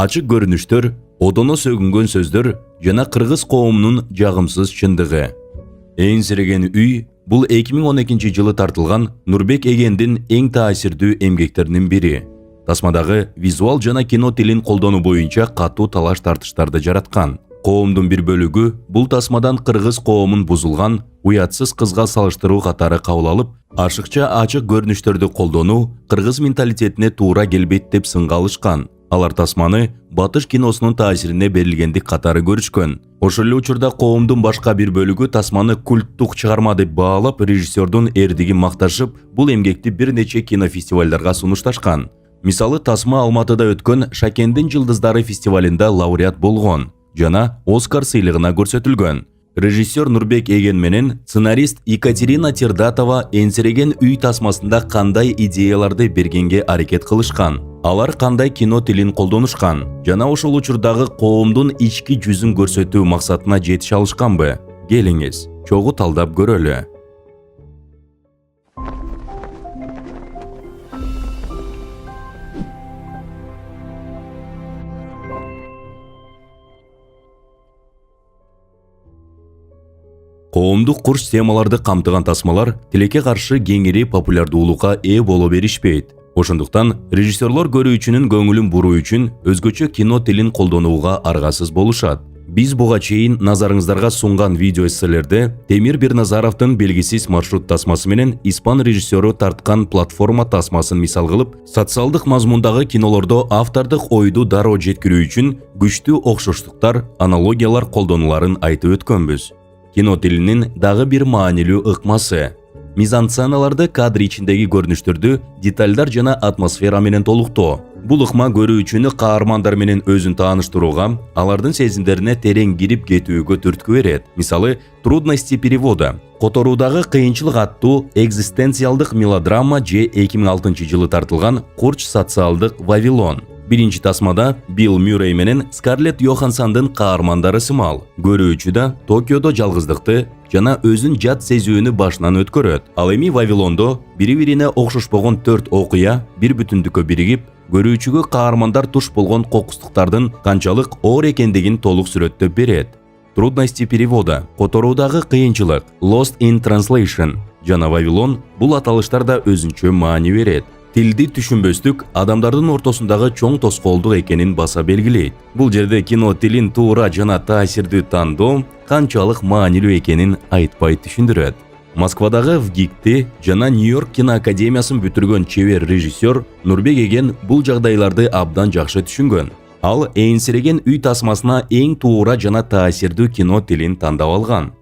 Açık görünüştөр, odona sөгүнгөн сөздөр жана кыргыз коомунун жагымсыз чындыгы. Эңсиреген үй бул 2012 жылы тартылган Нурбек Эгендин эң таасирдүү эмгектеринин бири. Тасмадагы визуал жана кино тилин колдонуу боюнча катуу талаш тартыштарды жараткан. Коомдун бир бөлүгү бул тасмадан кыргыз коомун бузулган, уятсыз кызга салыштыруу катары кабыл алып, ашыкча ачык көрүнүштөрдү колдонуу кыргыз менталитетине туура келбейт деп сынга алышкан. Алар тасманы батыш киносунун таасирине берилгендик катары көрүшкөн. Ошол эле учурда коомдун башка бир бөлүгү тасманы культтук чыгарма деп баалап, режиссердун эрдигин макташып, бул эмгекти бир нече кинофестивалдарга сунушташкан. Мисалы, тасма Алматыда өткөн Шакендин жылдыздары фестивалында лауреат болгон жана Оскар сыйлыгына көрсөтүлгөн. Режиссер Нурбек Эген менен сценарист Екатерина Тердатова энсиреген үй тасмасында кандай идеяларды бергенге аракет кылышкан. Алар кандай кино тилин колдонушкан жана ошол учурдагы коомдун ички жүзүн көрсөтүү максатына жетише алышканбы? Келиңиз, чогуу талдап көрөлү. Коомдук курч темаларды камтыган тасмалар тилекке каршы кеңири популярдуулукка ээ боло беришпейт. Ошондуктан режиссерлор көрүүчүнүн көңүлүн буруу үчүн өзгөчө кино тилин колдонууга аргасыз болушат. Биз буга чейин назарыңыздарга сунган видео эсселерде Темир Бирназаровдун белгисиз маршрут тасмасы менен испан режиссеру тарткан платформа тасмасын мисал кылып, социалдык мазмундагы кинолордо автордук ойду дароо жеткирүү үчүн күчтүү окшоштуктар, аналогиялар колдонуларын айтып өткөнбүз. Кино тилинин дагы бир маанилүү ыкмасы. Мизансценаларды кадр ичиндеги көрүнүштөрдү детальдар жана атмосфера менен толуктоо. Бул ыкма көрүүчүнү каармандар менен өзүн тааныштырууга, алардын сезимдерине терең кирип кетүүгө түрткү берет. Мисалы, «Трудности перевода» которуудагы кыйынчылык аттуу экзистенциалдык мелодрама же 2006 жылы тартылган курч социалдык Вавилон. Биринчи тасмада Билл Мюррей менен Скарлетт Йоханссондун каармандары сымал. Көрүүчү да Токиодо жалгыздыкты жана өзүн жат сезүүнү башынан өткөрөт. Ал эми Вавилондо бири-бирине окшошпогон 4 окуя бир бүтүндүккө биригип, көрүүчүгө каармандар туш болгон кокустуктардын канчалык оор экендигин толук сүрөттөп берет. «Трудности перевода» которуудагы кыйынчылык, «Lost in Translation» жана «Вавилон» бул аталыштар да өзүнчө маани берет. Тилди түшүнбөстүк адамдардын ортосундагы чоң тоскоолдук экенин баса белгилейт. Бул жерде кино тилин туура жана таасирдүү тандоо канчалык маанилүү экенин айтпай түшүндүрөт. Москвадагы ВГИКти жана Нью-Йорк киноакадемиясын бүтүргөн чебер режиссер Нурбек Эген бул жагдайларды абдан жакшы түшүнгөн. Ал эңсиреген үй тасмасына эң туура жана таасирдүү кино тилин тандап алган.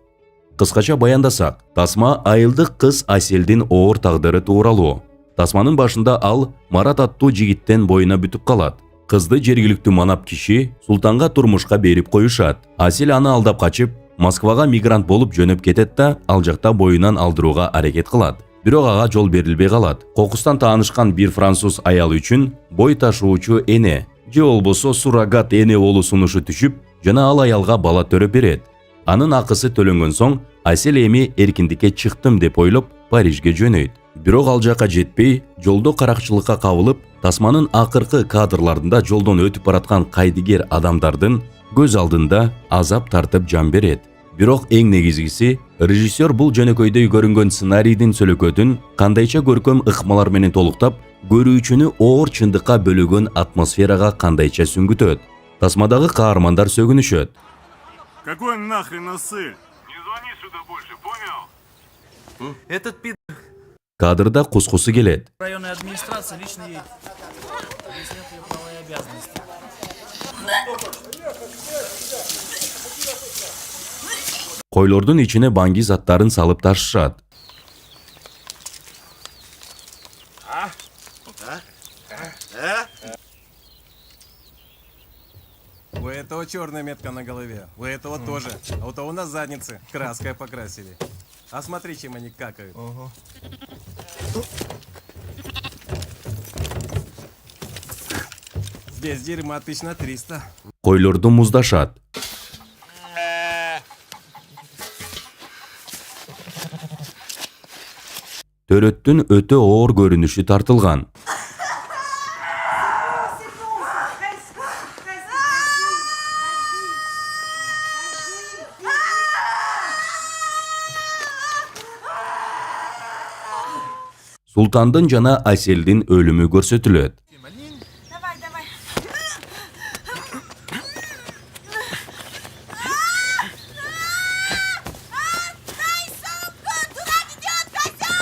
Кыскача баяндасак, тасма айылдык кыз Аселдин оор тагдыры тууралуу. Тасманын башында ал Марат аттуу жигиттен боюна бүтүп калат. Кызды жергиликтүү манап киши султанга турмушка берип коюшат. Асел аны алдап качып, Москвага мигрант болуп жөнөп кетет да, ал жакта боюнан алдырууга аракет кылат. Бирок ага жол берилбей калат. Кокустан таанышкан бир француз аял үчүн бой ташуучу эне же болбосо суррогат эне болуу сунушу түшүп, жана ал аялга бала төрөп берет. Анын акысы төлөнгөн соң, Асел эми эркиндикке чыктым деп ойлоп Парижге жөнөйт. Бирок ал жака жетпей, жолдо каракчылыкка кабылып, тасманын акыркы кадрларында жолдон өтүп бараткан кайдыгер адамдардын көз алдында азап тартып жан берет. Бирок эң негизгиси, режиссер бул жөнөкөйдөй көрүнгөн сценарийдин сөлөкөтүн кандайча көркөм ыкмалар менен толуктап, көрүүчүнү оор чындыкка бөлөгөн атмосферага кандайча сүңгүтөт. Тасмадагы каармандар сөгүнүшөт. Какой нахрен сын? Не звони сюда больше, понял? Этот Кадрда кускусу келет. районной администрации лично едет. Объяснят ее права и обязанности. Койлордун ичине баңги заттарын салып ташышат. У этого черная метка на голове, у этого тоже, а у того на заднице краской покрасили. А смотри, чем они какают. Здесь дерьма 1300. Койлорду муздашат. Төрөттүн өтө оор көрүнүшү тартылган. Султандын жана Аселдин өлүмү көрсөтүлөт. Давай, давай. Отдай сумку! Туда ведет козел!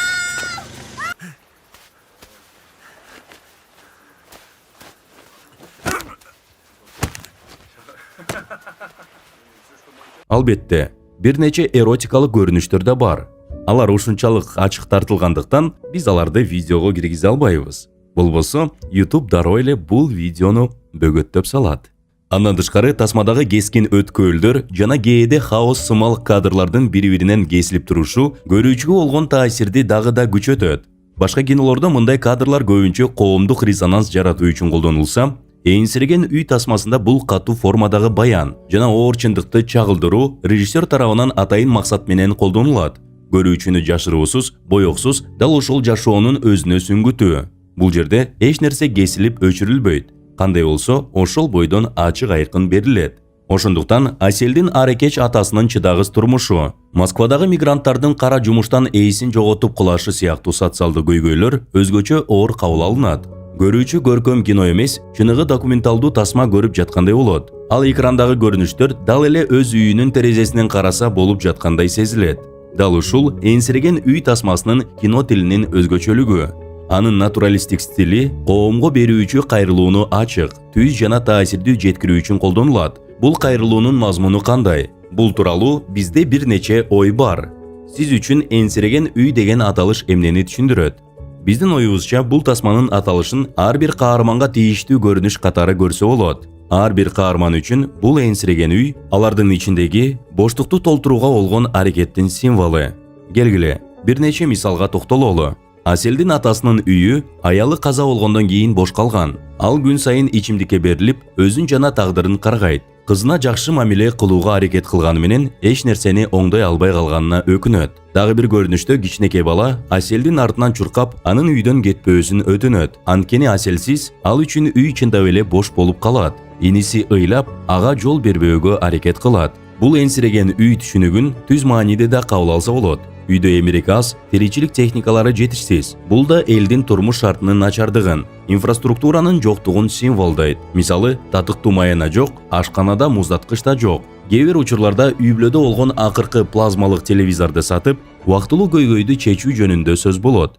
Албетте, бир нече эротикалык көрүнүштөр да бар. Алар ушунчалык ачык тартылгандыктан биз аларды видеого киргизе албайбыз. Болбосо YouTube дароо эле бул видеону бөгөттөп салат. Андан тышкары тасмадагы кескин өткөөлдөр жана кээде хаос сымал кадрлардын бири-биринен кесилип турушу көрүүчүгө болгон таасирди дагы да күчөтөт. Башка кинолордо мындай кадрлар көбүнчө коомдук резонанс жаратуу үчүн колдонулса, эйинсиреген үй тасмасында бул катуу формадагы баян жана оор чындыкты чагылдыруу режиссер тарабынан атайын максат менен колдонулат. Көрүүчүнү жашыруусуз, боёксуз, дал ошол жашоонун өзүнө сүңгүтүү. Бул жерде эч нерсе кесилип өчүрүлбөйт. Кандай болсо, ошол бойдон ачык айкын берилет. Ошондуктан Аселдин аракеч атасынын чыдагыс турмушу, Москвадагы мигранттардын кара жумуштан ээсин жоготуп кылашы сыяктуу социалдык көйгөйлөр өзгөчө оор кабыл алынат. Көрүүчү көркөм кино эмес, чыныгы документалдуу тасма көрүп жаткандай болот. Ал экрандагы көрүнүштөр дал эле өз үйүнүн терезесинен караса болуп жаткандай сезилет. Дал ушул энсиреген үй тасмасынын кино тилинин өзгөчөлүгү. Анын натуралистик стили коомго берүүчү кайрылууну ачык, түз жана таасирдүү жеткирүү үчүн колдонулат. Бул кайрылуунун мазмуну кандай? Бул тууралуу бизде бир нече ой бар. Сиз үчүн энсиреген үй деген аталыш эмнени түшүндүрөт? Биздин оюбузча бул тасманын аталышын ар бир каарманга тийиштүү көрүнүш катары көрсө болот. Ар бир каарман үчүн бул энсиреген үй алардын ичиндеги боштукту толтурууга болгон аракеттин символу. Келгиле, бир нече мисалга токтололу. Аселдин атасынын үйү аялы каза болгондон кийин бош калган. Ал күн сайын ичимдикке берилип, өзүн жана тагдырын каргайт. Кызына жакшы мамиле кылууга аракет кылганы менен эч нерсени оңдой албай калганына өкүнөт. Дагы бир көрүнүштө кичинекей бала Аселдин артынан чуркап, анын үйдөн кетпөөсүн өтүнөт. Анткени Аселсиз ал үчүн үй чындап эле бош болуп калат. Иниси ыйлап, ага жол бербөөгө аракет кылат. Бул энсиреген үй түшүнүгүн түз мааниде да кабыл алса болот. Үйдө эмерек аз, теричилик техникалары жетишсиз. Бул да элдин турмуш шартынын начардыгын, инфраструктуранын жоктугун символдойт. Мисалы, татыктуу маяна жок, ашканада муздаткыч да жок. Кээ бир учурларда үй-бүлөдө болгон акыркы плазмалык телевизорду сатып, убактылуу көйгөйдү чечүү жөнүндө сөз болот.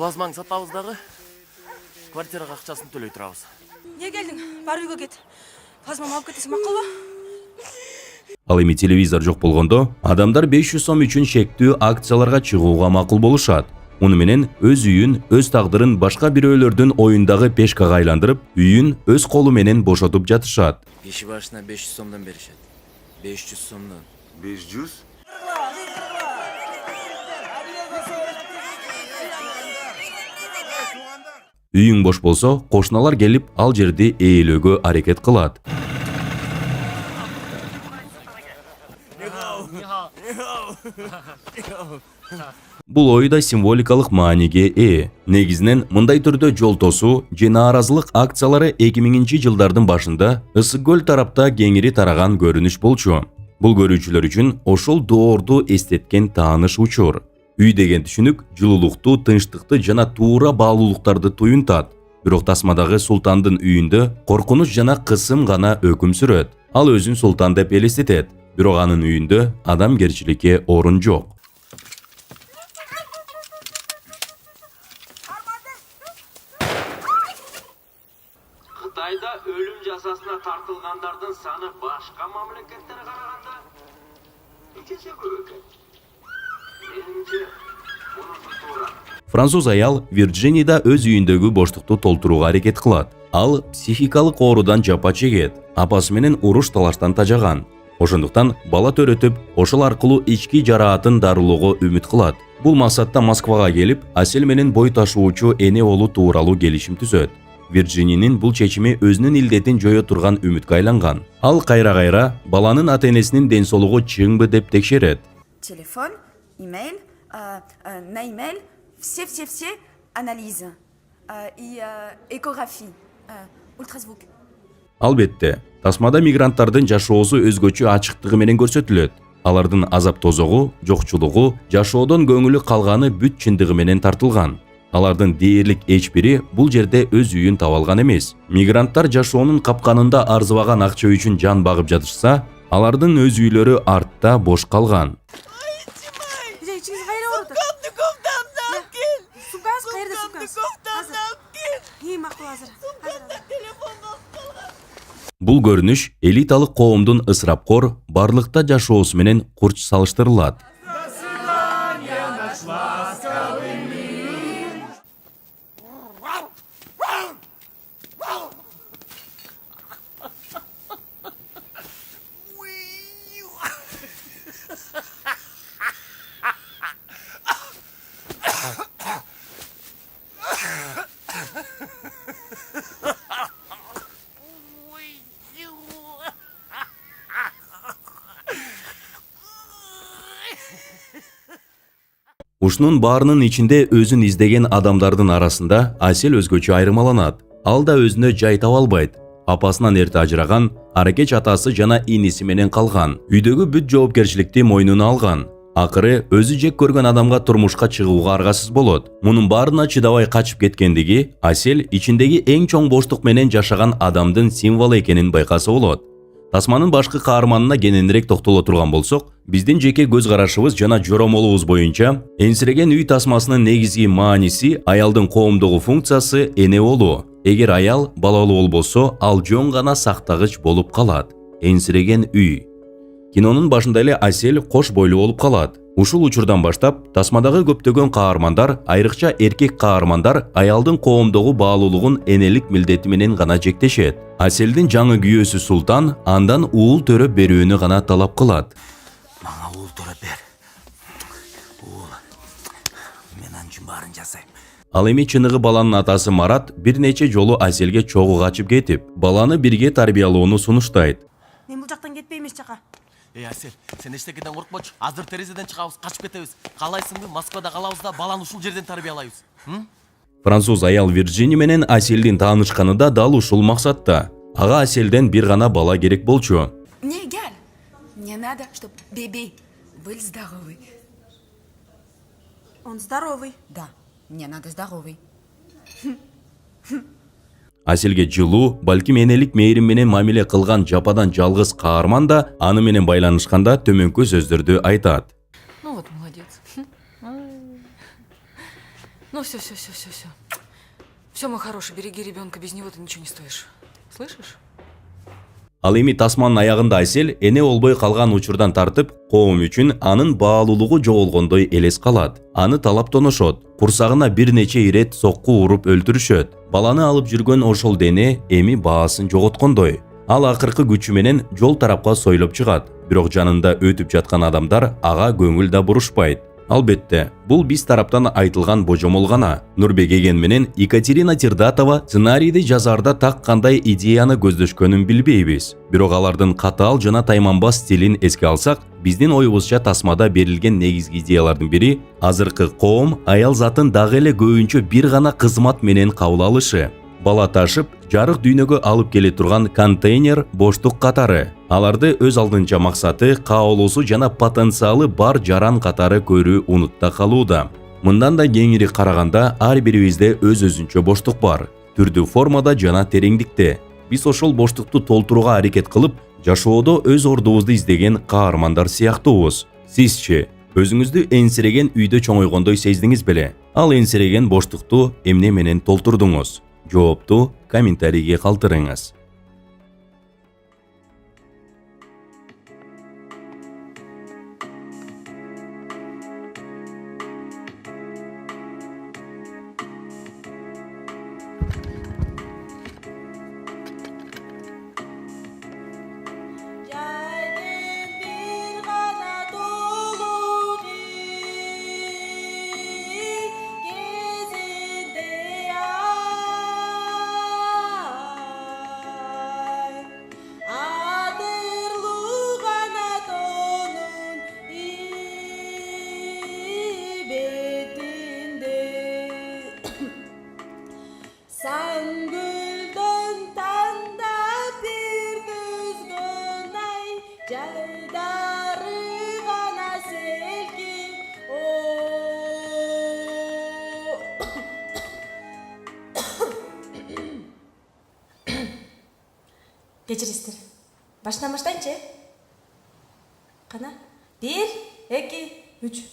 Плазмаңды сатабыз дагы. Квартирага акчасын төлөй турабыз. Не келдің? Бар үйге кет. Плазманы алып кетесің мақұл ба? Ал эми телевизор жок болгондо, адамдар 500 сом үчүн шектүү акцияларга чыгууга макул болушат. Муну менен өз үйүн, өз тагдырын башка бирөөлөрдүн оюндагы пешкага айландырып, үйүн өз колу менен бошотуп жатышат. Киши башына 500 сомдон беришет. 500 сомдон. 500? Үйүң бош болсо, кошуналар келип, ал жерди ээлөөгө аракет кылат. Бул ой да символикалык мааниге ээ. Негизинен мындай түрдө жол тосуу же нааразылык акциялары 2000-жылдардын башында Ысык көл тарапта кеңири тараган көрүнүш болчу. Бул көрүүчүлөр үчүн ошол доорду эстеткен тааныш учур. Үй деген түшүнүк жылуулукту, тынчтыкты жана туура баалуулуктарды туюнтат. Бирок тасмадагы султандын үйүндө коркунуч жана кысым гана өкүм сүрөт. Ал өзүн султан деп элестетет. Бирок анын үйүндө адамгерчиликке орун жок. Кытайда өлүм жазасына тартылгандардын саны башка мамлекеттерге караганда нечесе көп экен. Менимче, мунусу туура. Француз аял Вирджинияда өз үйүндөгү боштукту толтурууга аракет кылат. Ал психикалык оорудан жапа чегет. Апасы менен уруш талаштан тажаган. Ошондуктан бала төрөтүп, ошол аркылуу ички жараатын дарылоого үмүт кылат. Бул максатта Москвага келип, Асел менен бой ташуучу эне болуу тууралуу келишим түзөт. Вирджининин бул чечими өзүнүн илдетин жое турган үмүткө айланган. Ал кайра-кайра баланын ата-энесинин ден соолугу чыңбы деп текшерет. Телефон, имейл, на имейл, все анализы и экография, ультразвук. Албетте, тасмада мигранттардын жашоосу өзгөчө ачыктыгы менен көрсөтүлөт. Алардын азап тозогу, жокчулугу, жашоодон көңүлү калганы бүт чындыгы менен тартылган. Алардын дээрлик эч бири бул жерде өз үйүн таба алган эмес. Мигранттар жашоонун капканында арзыбаган акча үчүн жан багып жатышса, алардын өз үйлөрү артта бош калган. İçiniz gayrı orada. Sumkası kayırda sumkası. Hazır. İyi makul hazır. Бул көрүнүш элиталык коомдун ысырапкор, барлыкта жашоосу менен курч салыштырылат. Ушунун баарынын ичинде өзүн издеген адамдардын арасында Асел өзгөчө айырмаланат. Ал да өзүнө жай таба албайт. Апасынан эрте ажыраган, аракеч атасы жана иниси менен калган. Үйдөгү бүт жоопкерчиликти мойнуна алган. Акыры өзү жек көргөн адамга турмушка чыгууга аргасыз болот. Мунун баарына чыдабай качып кеткендиги Асел ичиндеги эң чоң боштук менен жашаган адамдын символу экенин байкаса болот. Тасманын башкы каарманына кененирээк токтоло турган болсок, биздин жеке көз карашыбыз жана жоромолубуз боюнча, энсиреген үй тасмасынын негизги мааниси аялдын коомдогу функциясы эне болуу. Эгер аял балалуу болбосо, ал жөн гана сактагыч болуп калат. Энсиреген үй. Кинонун башында эле Асел кош бойлуу болуп калат. Ушул учурдан баштап тасмадагы көптөгөн каармандар, айрыкча эркек каармандар аялдын коомдогу баалуулугун энелик милдети менен гана жектешет. Аселдин жаңы күйөөсү Султан андан уул төрөп берүүнү гана талап кылат. Мага уул төрөп бер. Уул. Мен анчын баарын жасайм. Ал эми чыныгы баланын атасы Марат бир нече жолу Аселге чогуу качып кетип, баланы бирге тарбиялоону сунуштайт. Ben bu жактан кетпейм эч жака. Асел, сен эчтекеден коркпочу. Азыр терезеден чыгабыз, качып кетебиз. Каалайсыңбы, Москвада калабыз да баланы ушул жерден тарбиялайбыз. Француз аял Вирджини менен Аселдин таанышканы да дал ушул максатта. Ага Аселден бир гана бала керек болчу. Мне эгаль. Мне надо, чтобы бебе был здоровый. Он здоровый. Да, мне надо здоровый. Аселге жылуу, балким энелик мээрим менен мамиле кылган жападан жалгыз каарман да аны менен байланышканда төмөнкү сөздөрдү айтат. Ну вот, молодец. Ну все. Все, мой хороший, береги ребенка, без него ты ничего не стоишь. Слышишь? Ал эми тасманын аягында Асел эне болбой калган учурдан тартып, коом үчүн анын баалуулугу жоголгондой элес калат. Аны талап тоношот. Курсагына бир нече ирет сокку уруп өлтүрүшөт. Баланы алып жүргөн ошол дене эми баасын жоготкондой. Ал акыркы күчү менен жол тарапка сойлоп чыгат. Бирок жанында өтүп жаткан адамдар ага көңүл да бурушпайт. Албетте, бул биз тараптан айтылган божомол гана. Нурбек Эген менен Екатерина Тирдатова сценарийди жазарда так кандай идеяны көздөшкөнүн билбейбиз. Бирок алардын катаал жана тайманбас стилин эске алсак, биздин оюбузча тасмада берилген негизги идеялардын бири азыркы коом аял затын дагы эле көбүнчө бир гана кызмат менен кабыл алышы. Бала ташып, жарык дүйнөгө алып келе турган контейнер боштук катары. Аларды өз алдынча максаты, каалоосу жана потенциалы бар жаран катары көрүү унутта калууда. Мындан да кеңири караганда ар бирибизде өз-өзүнчө боштук бар. Түрдүү формада жана тереңдикте. Биз ошол боштукту толтурууга аракет кылып, жашоодо өз ордубузду издеген каармандар сыяктуубуз. Сизчи, өзүңүздү энсиреген үйдө чоңойгондой сездиңиз беле? Ал энсиреген боштукту эмне менен толтурдуңуз? Жоопту комментарийге калтырыңыз. кечиресиздер. Башынан баштайынчы. Кана. 1, 2, 3.